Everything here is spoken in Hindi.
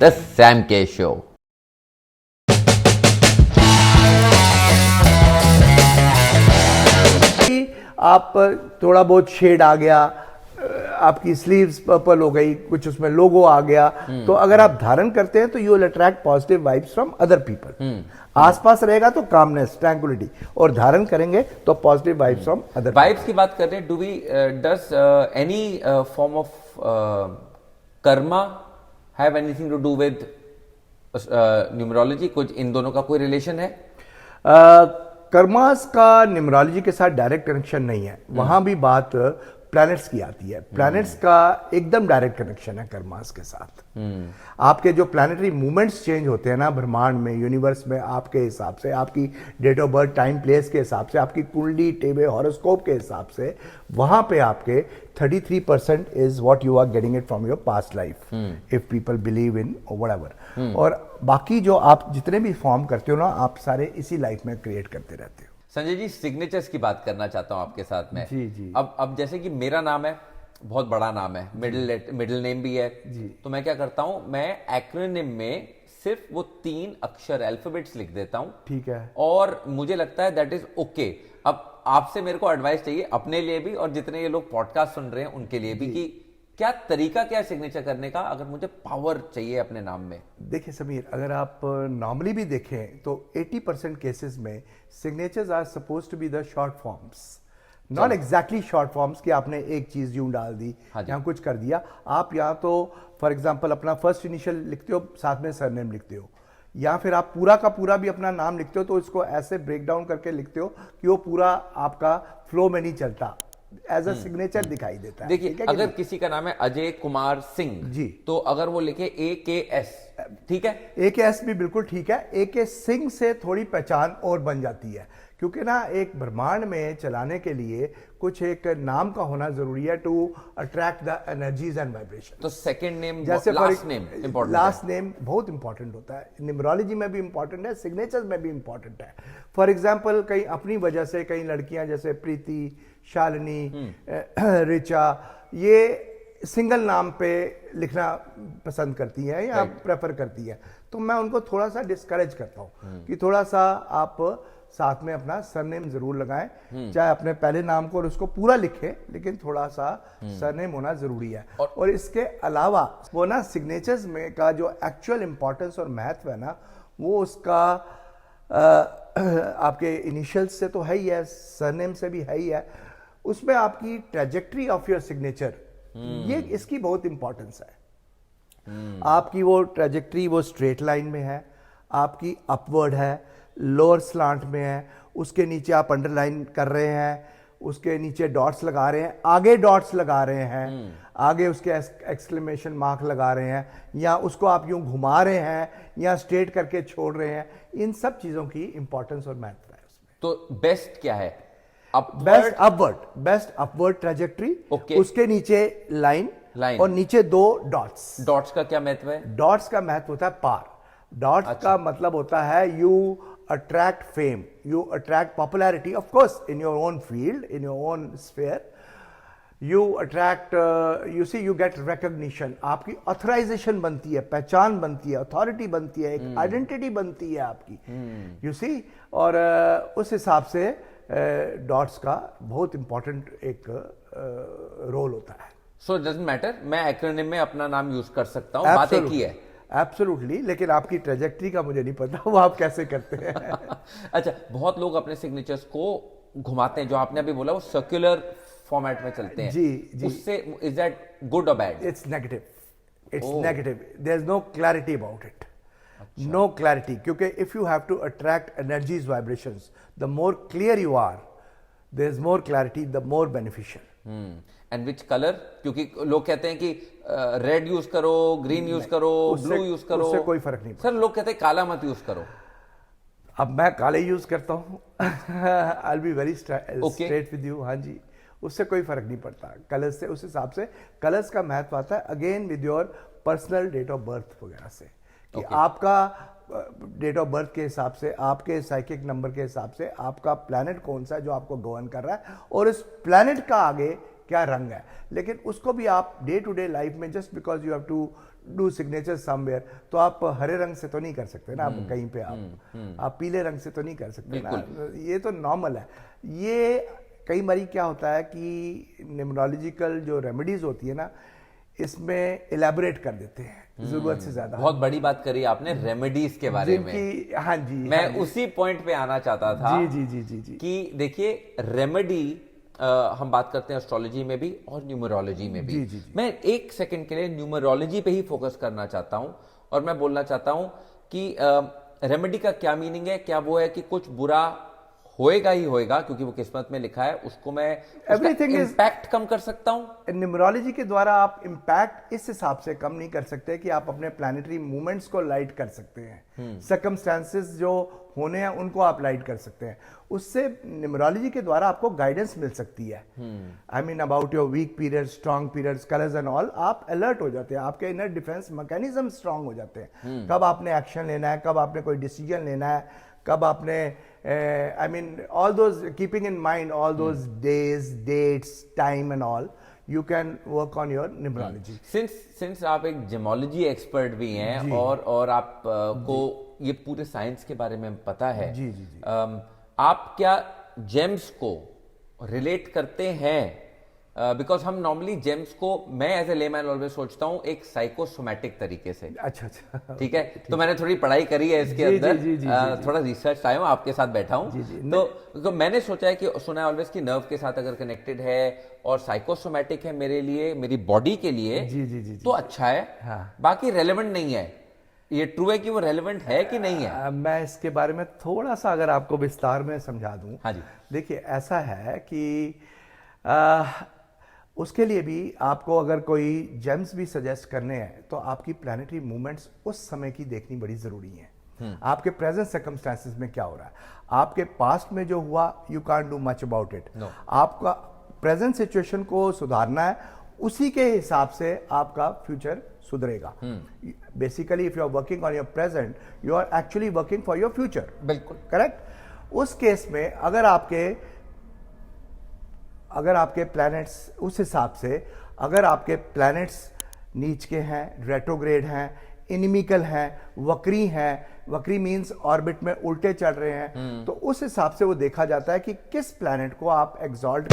द सैम के शो। आप थोड़ा बहुत शेड आ गया, आपकी स्लीव्स पर्पल हो गई, कुछ उसमें लोगो आ गया, तो अगर आप धारण करते हैं तो you will attract positive vibes from other people. आसपास रहेगा तो कामनेस, ट्रैंक्विलिटी, और धारण करेंगे तो positive vibes from other. Vibes की बात कर रहे हैं, do we does any form of karma have anything to do with numerology? कुछ इन दोनों का कोई रिलेशन है? कर्मास का न्यूमरोलॉजी के साथ डायरेक्ट कनेक्शन नहीं है, वहां भी बात प्लैनेट्स की आती है। प्लैनेट्स का एकदम डायरेक्ट कनेक्शन है कर्मास के साथ। आपके जो प्लैनेटरी मूवमेंट्स चेंज होते हैं ना ब्रह्मांड में, यूनिवर्स में, आपके हिसाब से, आपकी date of birth, time, place के हिसाब से, आपकी कुंडली, टेबे, हॉरोस्कोप के हिसाब से, वहां पे आपके 33% is what you are getting it from your past life, if people believe in whatever. और बाकी जो आप जितने भी फॉर्म करते हो ना, आप सारे इसी लाइफ में क्रिएट करते रहते हो। संजय जी, सिग्नेचर्स की बात करना चाहता हूं आपके साथ में। जी जी। अब जैसे कि मेरा नाम है, बहुत बड़ा नाम है, मिडिल नेम भी है जी। तो मैं क्या करता हूं, मैं एक्रोनिम में सिर्फ वो 3 अक्षर अल्फाबेट्स लिख देता हूं। ठीक है। और मुझे लगता है दैट इज ओके। अब आपसे मेरे को एडवाइस चाहिए अपने लिए भी और जितने ये लोग पॉडकास्ट सुन रहे हैं उनके लिए भी, कि क्या तरीका क्या है सिग्नेचर करने का, अगर मुझे पावर चाहिए अपने नाम में? देखिए समीर, अगर आप नॉर्मली भी देखें तो 80% केसेस में signatures are suppose to be the short forms, not exactly short forms कि आपने एक चीज यूं डाल दी, या कुछ कर दिया। आप या तो फॉर एग्जांपल अपना फर्स्ट इनिशियल लिखते हो, साथ में सरनेम लिखते हो, या फिर आप पूरा का पूरा भी अपना नाम लिखते हो, तो इसको ऐसे ब्रेक डाउन करके लिखते हो कि वो पूरा आपका फ्लो में नहीं चलता, एज अ सिग्नेचर दिखाई देता है। देखिए, अगर किसी का नाम है अजय कुमार सिंह जी, तो अगर वो लिखे AKS, ठीक है? AKS भी बिल्कुल ठीक है। AK सिंह से थोड़ी पहचान और बन जाती है, क्योंकि ना एक ब्रह्मांड में चलाने के लिए कुछ एक नाम का होना जरूरी है, to attract the energies and vibration. तो सेकंड नेम, जैसे last name important, last name बहुत इंपॉर्टेंट होता है, न्यूमरोलॉजी में भी इंपॉर्टेंट है, सिग्नेचर्स में भी इंपॉर्टेंट है। फॉर एग्जांपल कई अपनी वजह से कई लड़कियां जैसे प्रीति, शालिनी, रिचा, ये सिंगल नाम पे लिखना पसंद करती हैं या प्रेफर करती है, तो मैं उनको थोड़ा सा डिस्करेज करता हूँ कि थोड़ा सा आप साथ में अपना सरनेम जरूर लगाएं, चाहे अपने पहले नाम को और उसको पूरा लिखें, लेकिन थोड़ा सा सरनेम होना जरूरी है। और इसके अलावा वो ना सिग्नेचर्स में का जो एक्चुअल इंपॉर्टेंस और महत्व है ना, वो उसका आपके इनिशियल्स से तो है ही है, सरनेम से भी है ही है, उसमें आपकी ट्रेजेक्ट्री ऑफ योर सिग्नेचर, ये इसकी बहुत इंपॉर्टेंस है। आपकी वो ट्रेजेक्ट्री वो स्ट्रेट लाइन में है, आपकी अपवर्ड है, लोअर स्लांट में है, उसके नीचे आप अंडरलाइन कर रहे हैं, उसके नीचे डॉट्स लगा रहे हैं, आगे डॉट्स लगा रहे हैं, आगे उसके एक्सक्लेमेशन मार्क लगा रहे हैं, या उसको आप यूं घुमा रहे हैं या स्ट्रेट करके छोड़ रहे हैं। इन सब चीजों की इंपॉर्टेंस और महत्व है उसमें। तो बेस्ट क्या है? बेस्ट अपवर्ड ट्रेजेक्ट्री, उसके नीचे लाइन और नीचे 2 डॉट्स। डॉट्स का क्या महत्व है? डॉट्स का महत्व होता है पार। डॉट्स का मतलब होता है you attract fame, you attract popularity, of course in your own field, in your own sphere, you attract, you see, you get recognition, आपकी ऑथराइजेशन बनती है, पहचान बनती है, अथॉरिटी बनती है, एक आइडेंटिटी बनती है आपकी, यू सी। और उस हिसाब से डॉट्स का बहुत इंपॉर्टेंट एक रोल होता है। सो इट डजंट मैटर, मैं एक्रोनिम में अपना नाम यूज कर सकता हूं, बात एक ही है। एब्सोल्युटली, लेकिन आपकी ट्रेजेक्ट्री का मुझे नहीं पता, वो आप कैसे करते हैं। अच्छा, बहुत लोग अपने सिग्नेचर्स को घुमाते हैं, जो आपने अभी बोला वो सर्कुलर फॉर्मेट में चलते हैं। जी जी। उससे इज दैट गुड और bad? It's negative, it's negative, there is no clarity about it, no clarity, क्योंकि if you have to attract energies, vibrations, the more clear you are, there is more clarity, the more beneficial. And which colour? क्योंकि लोग कहते हैं कि रेड यूज करो, ग्रीन यूज करो, ब्लू यूज करो, उससे कोई फर्क नहीं। सर लोग कहते हैं काला मत यूज करो। अब मैं काले यूज करता हूँ। I will be very straight with you. हाँ जी, उससे कोई फर्क नहीं पड़ता कलर्स से। उस हिसाब से कलर्स का महत्व आता है again with your personal date of birth वगैरह से, कि आपका डेट ऑफ बर्थ के हिसाब से, आपके साइकिक नंबर के हिसाब से आपका प्लैनेट कौन सा है जो आपको गवर्न कर रहा है, और इस प्लैनेट का आगे क्या रंग है। लेकिन उसको भी आप डे टू डे लाइफ में, just because you have to do signature somewhere, तो आप हरे रंग से तो नहीं कर सकते ना, आप कहीं पे आप पीले रंग से तो नहीं कर सकते ना, ये तो नॉर्मल है। ये कई बारी क्या होता है कि न्यूमरोलॉजिकल जो रेमेडीज होती है ना, इसमें इलेबोरेट कर देते हैं जरूरत से ज्यादा। बहुत बड़ी बात करी आपने रेमेडीज के बारे में। हाँ जी, मैं उसी पॉइंट पे आना चाहता था। जी जी जी जी कि देखिए रेमेडी हम बात करते हैं एस्ट्रोलॉजी में भी और न्यूमरोलॉजी में भी। जी। मैं एक सेकंड के लिए न्यूमरोलॉजी पे ही फोकस करना चाहता हूं और मैं बोलना चाहता हूं कि रेमेडी का क्या मीनिंग है। क्या वो है कि कुछ बुरा होएगा ही होएगा क्योंकि वो किस्मत में लिखा है, उसको मैं इम्पैक्ट कम कर सकता हूं? न्यूमरोलॉजी के द्वारा आप इम्पैक्ट इस हिसाब से कम नहीं कर सकते कि आप अपने प्लैनेटरी मूवमेंट्स को लाइट कर सकते हैं, सर्कमस्टेंसेस जो होने हैं उनको आप लाइट कर सकते हैं। उससे न्यूमरोलॉजी के द्वारा आपको गाइडेंस मिल सकती है। I mean about your weak period, strong periods, colours and all, आप अलर्ट हो जाते हैं, आपके इनर डिफेंस मैकेनिज्म स्ट्रांग हो जाते हैं। कब आपने एक्शन लेना है, कब आपने कोई डिसीजन लेना है, कब आपने I mean all those, keeping in mind all those days, dates, time and all, you can work on your numerology. Since आप एक जेमोलॉजी एक्सपर्ट भी हैं और आप को ये पूरे साइंस के बारे में पता है। जी जी जी। आप क्या जेम्स को रिलेट करते हैं? बिकॉज हम नॉर्मली जेम्स को, मैं एज ए लेमैन ऑलवेज सोचता हूं एक साइकोसोमैटिक तरीके से। अच्छा ठीक है, तो मैंने थोड़ी पढ़ाई करी है इसके अंदर, थोड़ा रिसर्च आया हूं, आपके साथ बैठा हूं, तो मैंने सोचा है कि सुना है ऑलवेज कि नर्व के साथ अगर कनेक्टेड है और साइकोसोमैटिक है मेरे लिए, मेरी बॉडी के लिए, जी तो अच्छा है। हाँ। बाकी रेलेवेंट नहीं है। ये ट्रू है कि वो रेलेवेंट है कि नहीं है? मैं इसके बारे में थोड़ा सा अगर आपको विस्तार में समझा दूं। हाँ जी। देखिए ऐसा है कि उसके लिए भी आपको अगर कोई जेम्स भी सजेस्ट करने हैं तो आपकी प्लैनेटरी मूवमेंट्स उस समय की देखनी बड़ी जरूरी है। आपके प्रेजेंट सर्कमस्टेंसेस में क्या हो रहा है, आपके पास्ट में जो हुआ, you can't do much about it. आपका प्रेजेंट सिचुएशन को सुधारना है, उसी के हिसाब से आपका फ्यूचर सुधरेगा। Basically if you are working on your present, you are actually working for your future. बिल्कुल करेक्ट। उस केस में अगर आपके प्लैनेट्स उस हिसाब से, अगर आपके प्लैनेट्स नीच के हैं, रेट्रोग्रेड हैं, इनिमिकल हैं, वक्री हैं, वक्री मींस ऑर्बिट में उल्टे चल रहे हैं, तो उस हिसाब से वो देखा जाता है कि किस प्लैनेट को आप एग्जॉल्ट